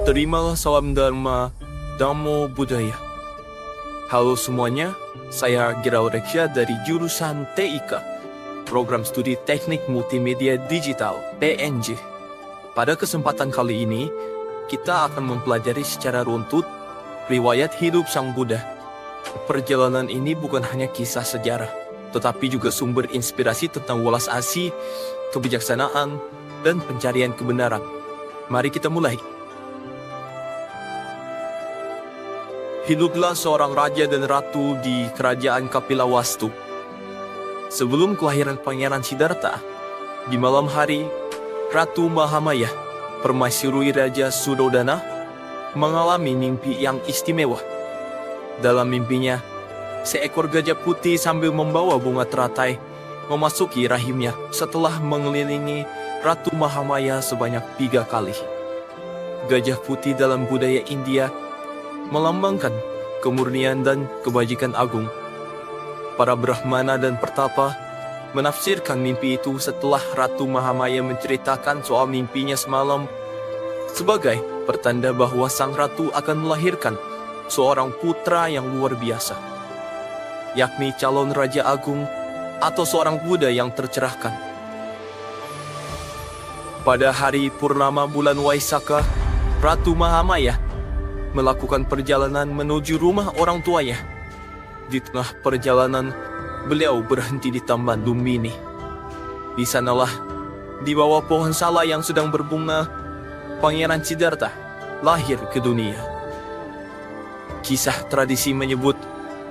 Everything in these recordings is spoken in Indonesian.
Terimalah salam Dharma, Dhammo Buddhaya. Halo semuanya, saya Girau Reksha dari jurusan TIK, Program Studi Teknik Multimedia Digital, PNJ. Pada kesempatan kali ini, kita akan mempelajari secara runtut riwayat hidup Sang Buddha. Perjalanan ini bukan hanya kisah sejarah, tetapi juga sumber inspirasi tentang welas asih, kebijaksanaan, dan pencarian kebenaran. Mari kita mulai. Hiduplah seorang raja dan ratu di kerajaan Kapilawastu. Sebelum kelahiran Pangeran Siddhartha, di malam hari, Ratu Mahamaya, permaisuri Raja Suddhodana, mengalami mimpi yang istimewa. Dalam mimpinya, seekor gajah putih sambil membawa bunga teratai memasuki rahimnya setelah mengelilingi Ratu Mahamaya sebanyak 3 kali. Gajah putih dalam budaya India melambangkan kemurnian dan kebajikan agung. Para Brahmana dan Pertapa menafsirkan mimpi itu setelah Ratu Mahamaya menceritakan soal mimpinya semalam sebagai pertanda bahwa sang ratu akan melahirkan seorang putra yang luar biasa, yakni calon Raja Agung atau seorang Buddha yang tercerahkan. Pada hari purnama bulan Waisakha, Ratu Mahamaya melakukan perjalanan menuju rumah orang tuanya. Di tengah perjalanan, beliau berhenti di Taman Lumbini. Di sanalah, di bawah pohon sala yang sedang berbunga, Pangeran Siddhartha lahir ke dunia. Kisah tradisi menyebut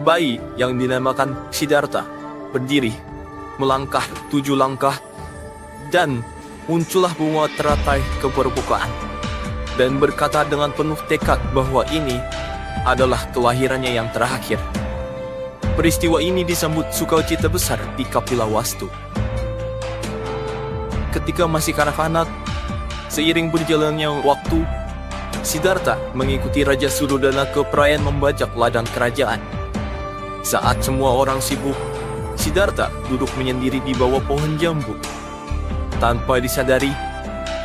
bayi yang dinamakan Siddhartha berdiri, melangkah 7 langkah, dan muncullah bunga teratai ke permukaan, dan berkata dengan penuh tekad bahwa ini adalah kelahirannya yang terakhir. Peristiwa ini disambut sukacita besar di Kapilawastu. Ketika masih kanak-kanak, seiring berjalannya waktu, Siddhartha mengikuti Raja Suddhodana ke perayaan membajak ladang kerajaan. Saat semua orang sibuk, Siddhartha duduk menyendiri di bawah pohon jambu. Tanpa disadari,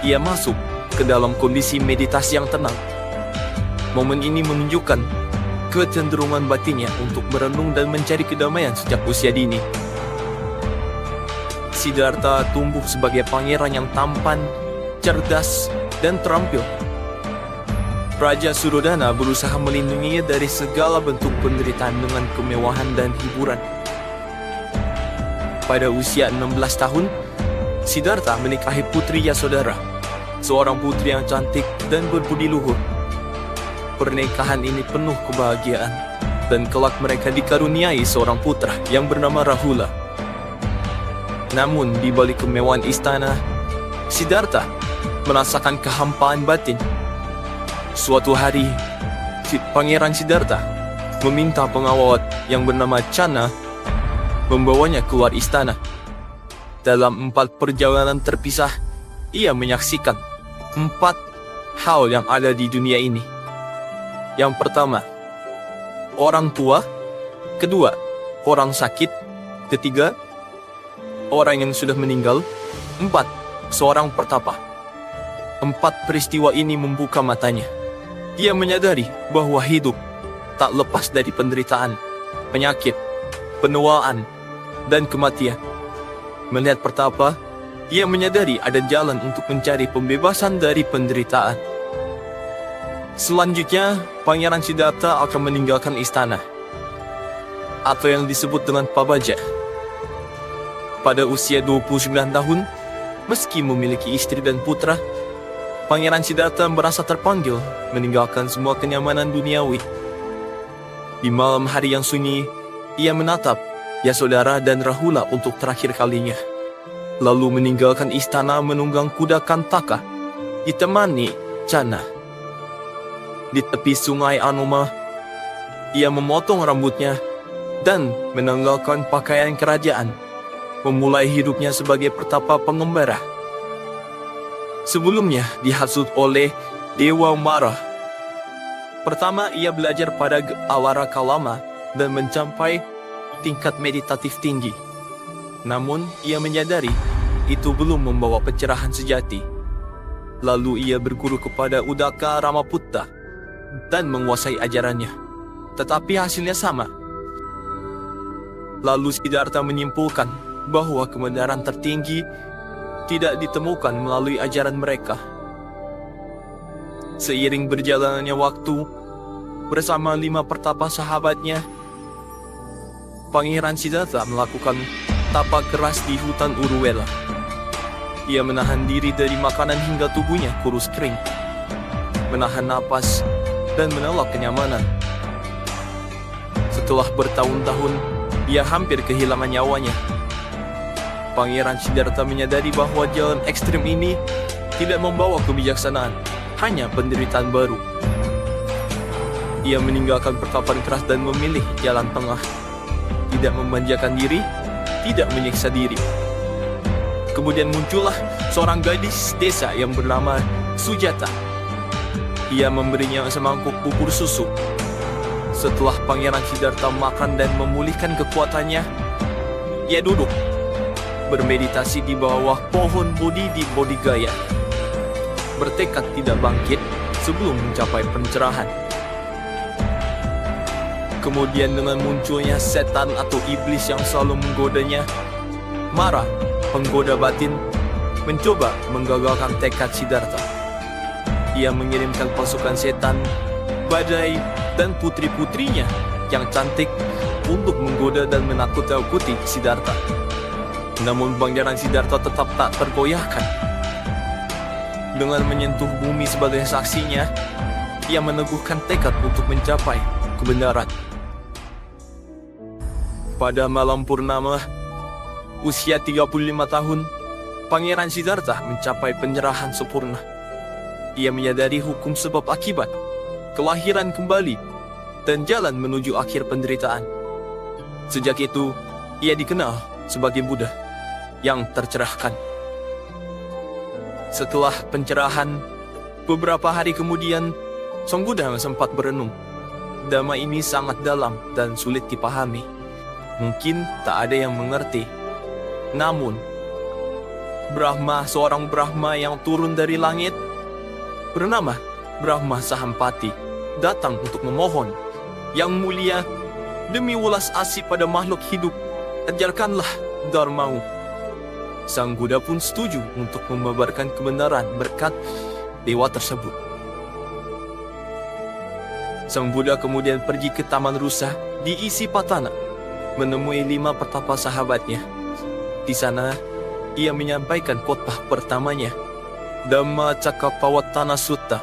ia masuk ke dalam kondisi meditasi yang tenang. Momen ini menunjukkan kecenderungan batinnya untuk merenung dan mencari kedamaian sejak usia dini. Siddhartha tumbuh sebagai pangeran yang tampan, cerdas, dan terampil. Raja Suddhodana berusaha melindunginya dari segala bentuk penderitaan dengan kemewahan dan hiburan. Pada usia 16 tahun, Siddhartha menikahi Putri Yasodhara, seorang putri yang cantik dan berbudi luhur. Pernikahan ini penuh kebahagiaan, dan kelak mereka dikaruniai seorang putra yang bernama Rahula. Namun di balik kemewahan istana, Siddhartha merasakan kehampaan batin. Suatu hari, Pangeran Siddhartha meminta pengawal yang bernama Channa membawanya keluar istana. Dalam 4 perjalanan terpisah, ia menyaksikan 4 hal yang ada di dunia ini. Yang pertama, orang tua. Kedua, orang sakit. Ketiga, orang yang sudah meninggal. 4, seorang pertapa. 4 peristiwa ini membuka matanya. Ia menyadari bahwa hidup tak lepas dari penderitaan, penyakit, penuaan, dan kematian. Melihat pertapa, ia menyadari ada jalan untuk mencari pembebasan dari penderitaan. Selanjutnya, Pangeran Siddhartha akan meninggalkan istana, atau yang disebut dengan pabaja. Pada usia 29 tahun, meski memiliki istri dan putra, Pangeran Siddhartha merasa terpanggil meninggalkan semua kenyamanan duniawi. Di malam hari yang sunyi, ia menatap Yasodhara dan Rahula untuk terakhir kalinya, lalu meninggalkan istana menunggang kuda Kantaka, ditemani Channa. Di tepi sungai Anoma, ia memotong rambutnya dan menanggalkan pakaian kerajaan, memulai hidupnya sebagai pertapa pengembara. Sebelumnya dihasut oleh Dewa Mara. Pertama, ia belajar pada Awara Kalama dan mencapai tingkat meditatif tinggi. Namun, ia menyadari itu belum membawa pencerahan sejati. Lalu ia berguru kepada Udaka Ramaputta dan menguasai ajarannya. Tetapi hasilnya sama. Lalu Siddhartha menyimpulkan bahwa kebenaran tertinggi tidak ditemukan melalui ajaran mereka. Seiring berjalannya waktu, bersama 5 pertapa sahabatnya, Pangeran Siddhartha melakukan tapa keras di hutan Uruvela. Ia menahan diri dari makanan hingga tubuhnya kurus kering, menahan napas, dan menolak kenyamanan. Setelah bertahun-tahun, ia hampir kehilangan nyawanya. Pangeran Siddhartha menyadari bahwa jalan ekstrim ini tidak membawa kebijaksanaan, hanya penderitaan baru. Ia meninggalkan pertapan keras dan memilih jalan tengah. Tidak memanjakan diri, tidak menyiksa diri. Kemudian muncullah seorang gadis desa yang bernama Sujata. Ia memberinya semangkuk bubur susu. Setelah Pangeran Siddhartha makan dan memulihkan kekuatannya, ia duduk bermeditasi di bawah pohon Bodhi di Bodhigaya, bertekad tidak bangkit sebelum mencapai pencerahan. Kemudian dengan munculnya setan atau iblis yang selalu menggodanya, Mara, penggoda batin, mencoba menggagalkan tekad Siddhartha. Ia mengirimkan pasukan setan, badai, dan putri-putrinya yang cantik untuk menggoda dan menakut-nakuti Siddhartha. Namun Pangeran Siddhartha tetap tak tergoyahkan. Dengan menyentuh bumi sebagai saksinya, ia meneguhkan tekad untuk mencapai kebenaran. Pada malam purnama, usia 35 tahun, Pangeran Siddhartha mencapai penyerahan sempurna. Ia menyadari hukum sebab akibat, kelahiran kembali, dan jalan menuju akhir penderitaan. Sejak itu, ia dikenal sebagai Buddha yang tercerahkan. Setelah pencerahan, beberapa hari kemudian, Sang Buddha sempat berenung. Dhamma ini sangat dalam dan sulit dipahami. Mungkin tak ada yang mengerti. Namun, Brahma, seorang Brahma yang turun dari langit, bernama Brahma Sahampati, datang untuk memohon, "Yang mulia, demi welas asih pada makhluk hidup, ajarkanlah Dharma-Mu." Sang Buddha pun setuju untuk membabarkan kebenaran berkat dewa tersebut. Sang Buddha kemudian pergi ke Taman Rusa di Isipatana, menemui 5 pertapa sahabatnya. Di sana, ia menyampaikan khotbah pertamanya, Dhamma Cakkappavattana Sutta,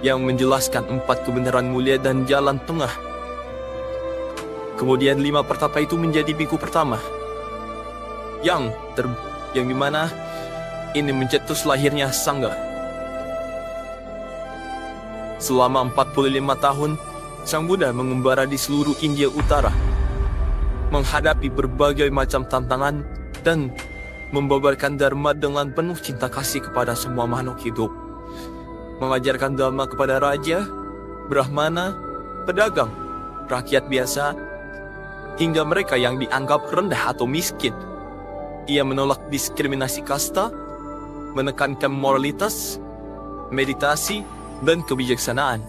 yang menjelaskan 4 kebenaran mulia dan jalan tengah. Kemudian 5 pertapa itu menjadi biku pertama, yang dimana ini mencetus lahirnya Sangha. Selama 45 tahun, Sang Buddha mengembara di seluruh India Utara, menghadapi berbagai macam tantangan dan membabarkan Dharma dengan penuh cinta kasih kepada semua makhluk hidup. Mengajarkan Dhamma kepada raja, brahmana, pedagang, rakyat biasa, hingga mereka yang dianggap rendah atau miskin. Ia menolak diskriminasi kasta, menekankan moralitas, meditasi, dan kebijaksanaan.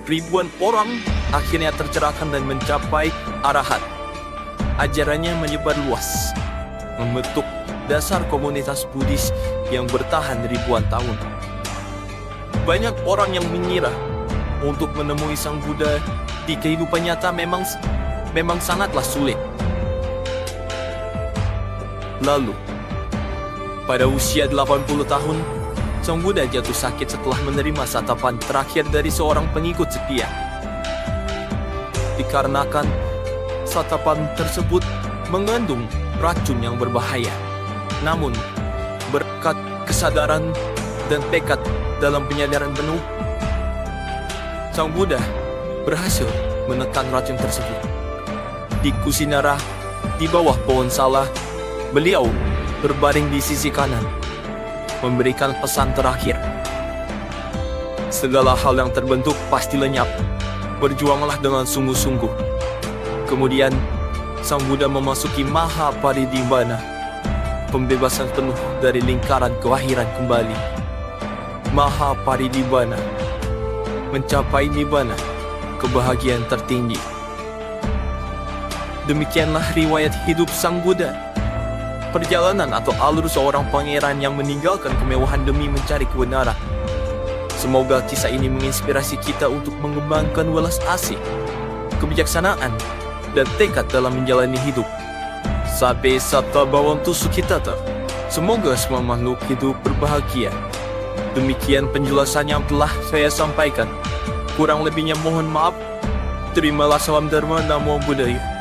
Ribuan orang akhirnya tercerahkan dan mencapai arahat. Ajarannya menyebar luas, membentuk dasar komunitas Buddhis yang bertahan ribuan tahun. Banyak orang yang mengira untuk menemui Sang Buddha di kehidupan nyata memang sangatlah sulit. Lalu, pada usia 80 tahun, Sang Buddha jatuh sakit setelah menerima santapan terakhir dari seorang pengikut setia. Dikarenakan santapan tersebut mengandung racun yang berbahaya. Namun, berkat kesadaran dan tekad dalam penyadaran penuh, Sang Buddha berhasil menekan racun tersebut. Di Kusinara, di bawah pohon salak, beliau berbaring di sisi kanan, memberikan pesan terakhir. Segala hal yang terbentuk pasti lenyap. Berjuanglah dengan sungguh-sungguh. Kemudian, Sang Buddha memasuki Mahaparinibbana, pembebasan penuh dari lingkaran kelahiran kembali. Maha Parinibbana, mencapai nibbana, kebahagiaan tertinggi. Demikianlah riwayat hidup Sang Buddha. Perjalanan atau alur seorang pangeran yang meninggalkan kemewahan demi mencari kebenaran. Semoga kisah ini menginspirasi kita untuk mengembangkan welas asih, kebijaksanaan, dan tekad dalam menjalani hidup. Sabe Sata Bhavantu Sukhitata. Semoga semua makhluk hidup berbahagia. Demikian penjelasan yang telah saya sampaikan. Kurang lebihnya mohon maaf. Terimalah salam Dharma, Namo Buddhaya.